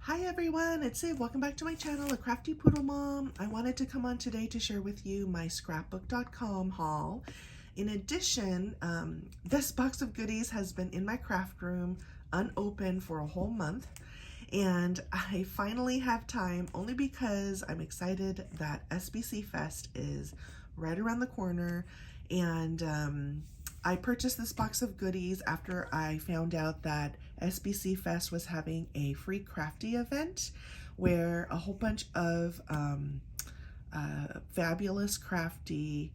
Hi everyone, it's Sid. Welcome back to my channel, A Crafty Poodle Mom. I wanted to come on today to share with you my scrapbookcom haul. In addition, this box of goodies has been in my craft room unopened for a whole month, and I finally have time only because I'm excited that SBC Fest is right around the corner. And I purchased this box of goodies after I found out that SBC Fest was having a free Crafty event where a whole bunch of fabulous Crafty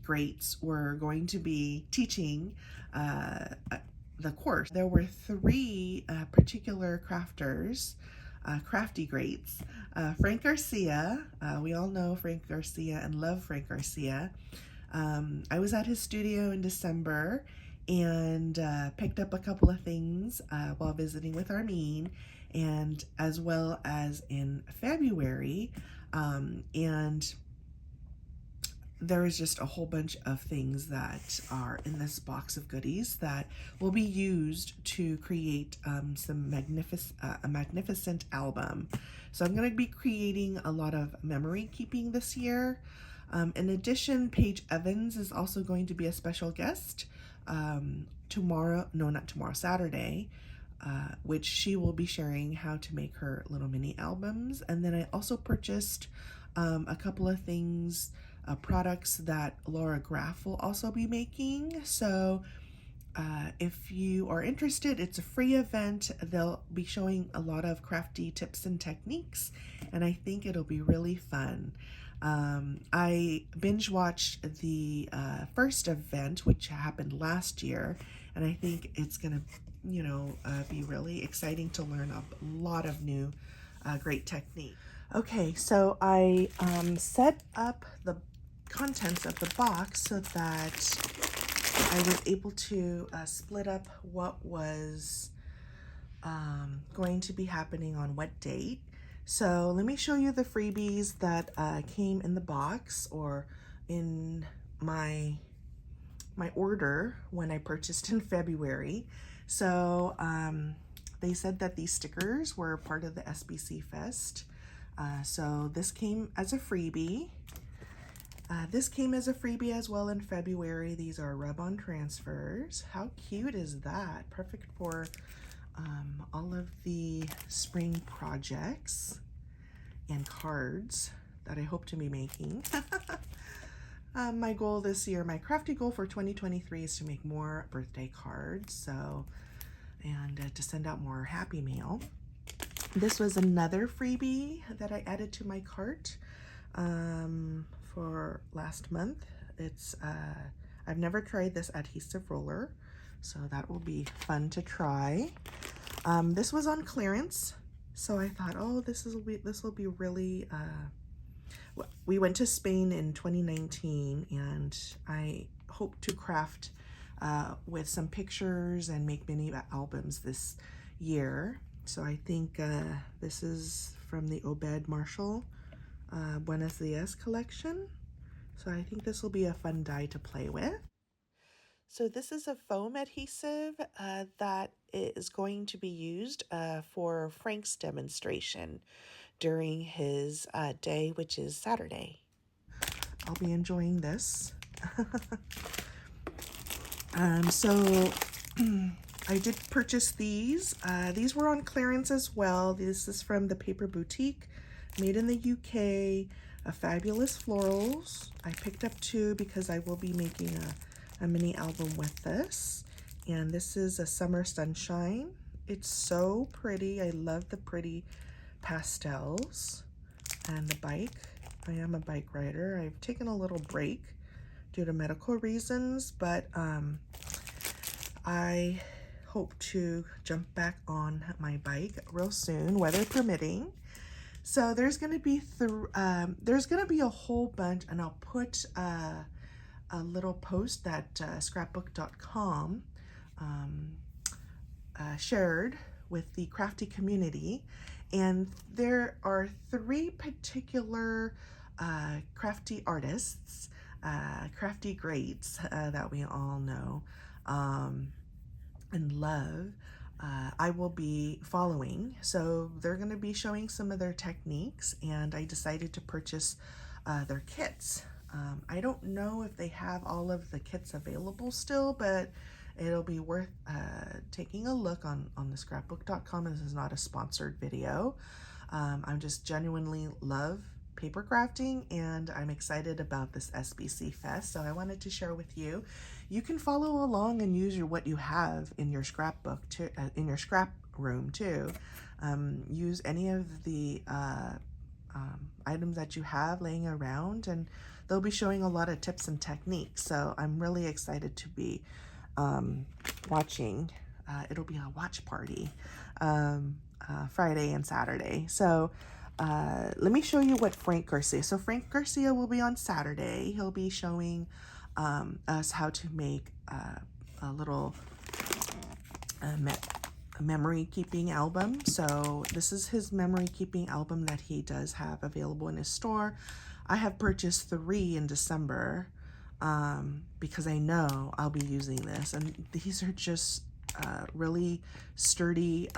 greats were going to be teaching the course. There were three particular crafters, Crafty greats. Frank Garcia, we all know Frank Garcia and love Frank Garcia. I was at his studio in December and picked up a couple of things while visiting with Armin, and as well as in February. And there is just a whole bunch of things that are in this box of goodies that will be used to create a magnificent album. So I'm going to be creating a lot of memory keeping this year. In addition, Paige Evans is also going to be a special guest Saturday, which she will be sharing how to make her little mini albums. And then I also purchased a couple of things, products that Laura Graff will also be making. So if you are interested, it's a free event. They'll be showing a lot of crafty tips and techniques, and I think it'll be really fun. I binge watched the first event, which happened last year, and I think it's gonna, be really exciting to learn a lot of new great technique. Okay, so I set up the contents of the box so that I was able to split up what was going to be happening on what date. So let me show you the freebies that came in the box or in my order when I purchased in February. So they said that these stickers were part of the SBC Fest. So this came as a freebie. This came as a freebie as well in February. These are rub-on transfers. How cute is that? Perfect for all of the spring projects and cards that I hope to be making. My goal this year, my crafty goal for 2023 is to make more birthday cards, and to send out more happy mail. This was another freebie that I added to my cart for last month. It's I've never tried this adhesive roller, so that will be fun to try. This was on clearance, so I thought, oh, this will be really. We went to Spain in 2019, and I hope to craft with some pictures and make mini albums this year. So I think this is from the Obed Marshall Buenos Dias collection. So I think this will be a fun die to play with. So this is a foam adhesive that is going to be used for Frank's demonstration during his day, which is Saturday. I'll be enjoying this. So I did purchase these. These were on clearance as well. This is from the Paper Boutique, made in the UK. Fabulous florals. I picked up two because I will be making a mini album with this. And this is a Summer Sunshine. It's so pretty. I love the pretty pastels. And the bike. I am a bike rider. I've taken a little break due to medical reasons, but I hope to jump back on my bike real soon, weather permitting. So there's going to be a whole bunch, and I'll put a little post that scrapbookcom shared with the crafty community, and there are three particular crafty artists, crafty greats that we all know and love. I will be following. So they're going to be showing some of their techniques, and I decided to purchase their kits. I don't know if they have all of the kits available still, but it'll be worth taking a look on the scrapbookcom. This is not a sponsored video. I just genuinely love paper crafting, and I'm excited about this SBC Fest, so I wanted to share with you. You can follow along and use what you have in your scrapbook to, in your scrap room too. Use any of the items that you have laying around, and they'll be showing a lot of tips and techniques. So I'm really excited to be watching. It'll be a watch party Friday and Saturday. So let me show you what Frank Garcia. So Frank Garcia will be on Saturday. He'll be showing us how to make a little memory keeping album. So this is his memory keeping album that he does have available in his store. I have purchased 3 in December because I know I'll be using this, and these are just really sturdy,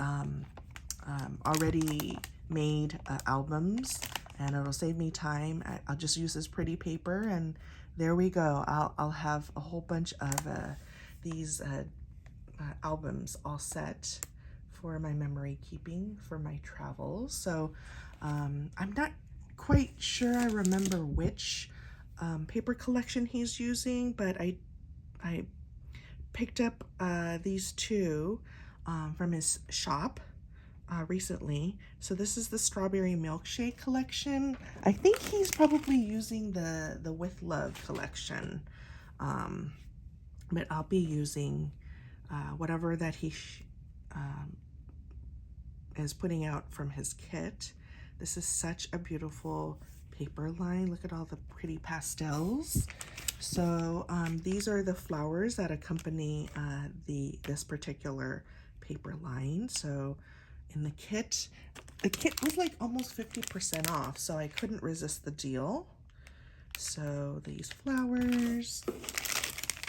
already made albums, and it'll save me time. I'll just use this pretty paper, and there we go. I'll have a whole bunch of these albums all set for my memory keeping for my travels. So I'm not quite sure I remember which paper collection he's using, but I picked up these 2 from his shop recently. So this is the strawberry milkshake collection. I think he's probably using the With Love collection, but I'll be using whatever that he is putting out from his kit. This is such a beautiful paper line. Look at all the pretty pastels. So these are the flowers that accompany this particular paper line. So in the kit was like almost 50% off, so I couldn't resist the deal. So these flowers,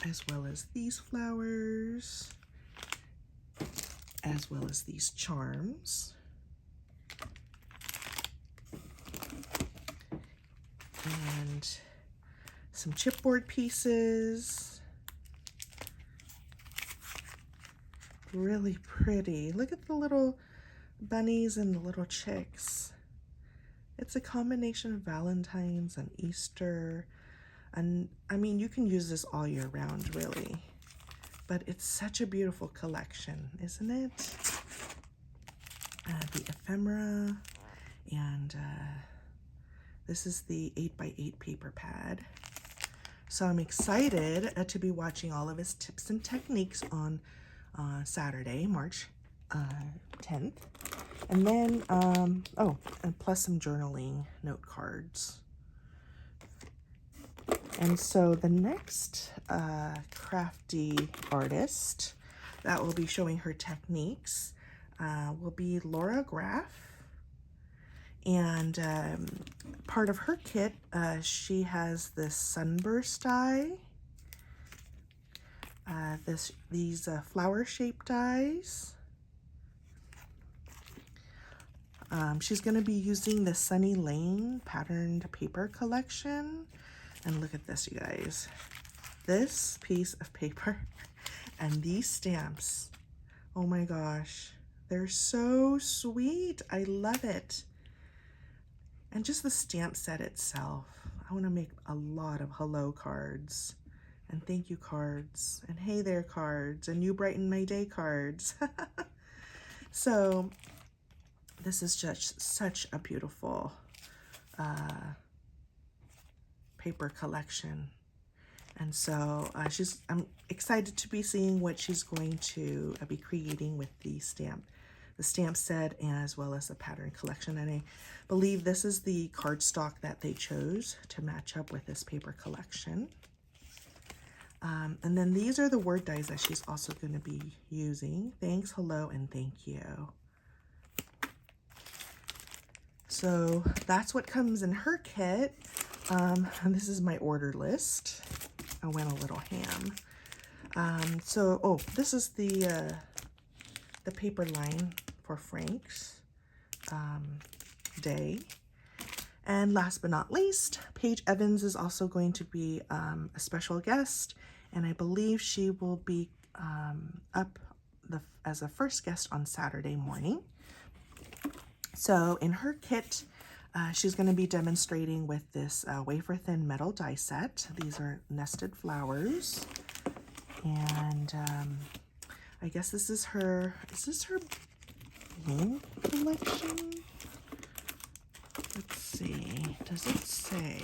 as well as these flowers, as well as these charms. And some chipboard pieces. Really pretty. Look at the little bunnies and the little chicks. It's a combination of Valentine's and Easter. And I mean, you can use this all year round, really. But it's such a beautiful collection, isn't it? The ephemera, and this is the 8x8 paper pad. So I'm excited to be watching all of his tips and techniques on Saturday, March 10th. And then, and plus some journaling note cards. And so the next crafty artist that will be showing her techniques will be Laura Graff. And part of her kit, she has this sunburst die, these flower-shaped dies. She's going to be using the Sunny Lane patterned paper collection. And look at this, you guys. This piece of paper and these stamps. Oh my gosh. They're so sweet. I love it. And just the stamp set itself. I want to make a lot of hello cards and thank you cards and hey there cards and you brighten my day cards. So this is just such a beautiful paper collection. And so I'm excited to be seeing what she's going to be creating with the stamp set, as well as the pattern collection. And I believe this is the cardstock that they chose to match up with this paper collection. And then these are the word dies that she's also going to be using. Thanks, hello, and thank you. So that's what comes in her kit. And this is my order list. I went a little ham. This is the the paper line for Frank's day. And last but not least, Paige Evans is also going to be a special guest, and I believe she will be up as a first guest on Saturday morning. So in her kit, she's going to be demonstrating with this wafer thin metal die set. These are nested flowers, and I guess this is her bloom collection? Let's see, does it say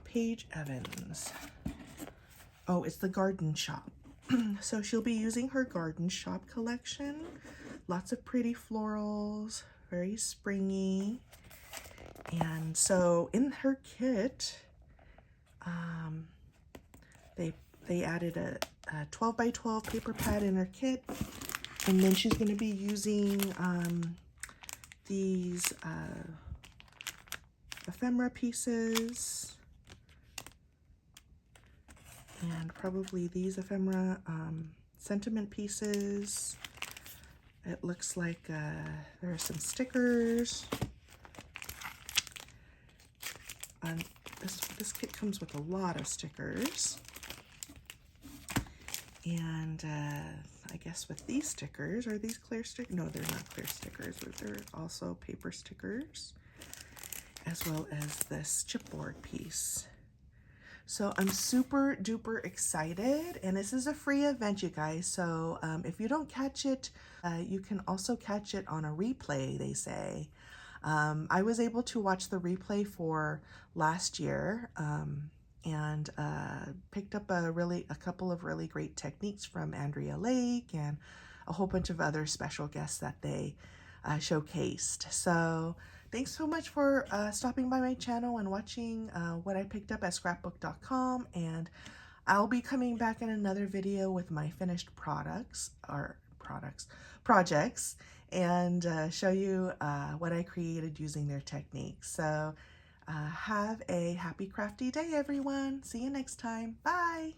Paige Evans? Oh, it's the garden shop. So she'll be using her garden shop collection. Lots of pretty florals, very springy. And so in her kit, they added a 12 by 12 paper pad in her kit. And then she's going to be using these ephemera pieces, and probably these ephemera sentiment pieces. It looks like there are some stickers. This kit comes with a lot of stickers. And I guess with these stickers, are these clear stickers? No, they're not clear stickers. They're also paper stickers, as well as this chipboard piece. So I'm super duper excited, and this is a free event, you guys. So if you don't catch it, you can also catch it on a replay, they say. I was able to watch the replay for last year, and picked up a couple of really great techniques from Andrea Lake and a whole bunch of other special guests that they showcased. So thanks so much for stopping by my channel and watching what I picked up at scrapbookcom, and I'll be coming back in another video with my finished projects, and show you what I created using their techniques. So have a happy crafty day, everyone. See you next time. Bye.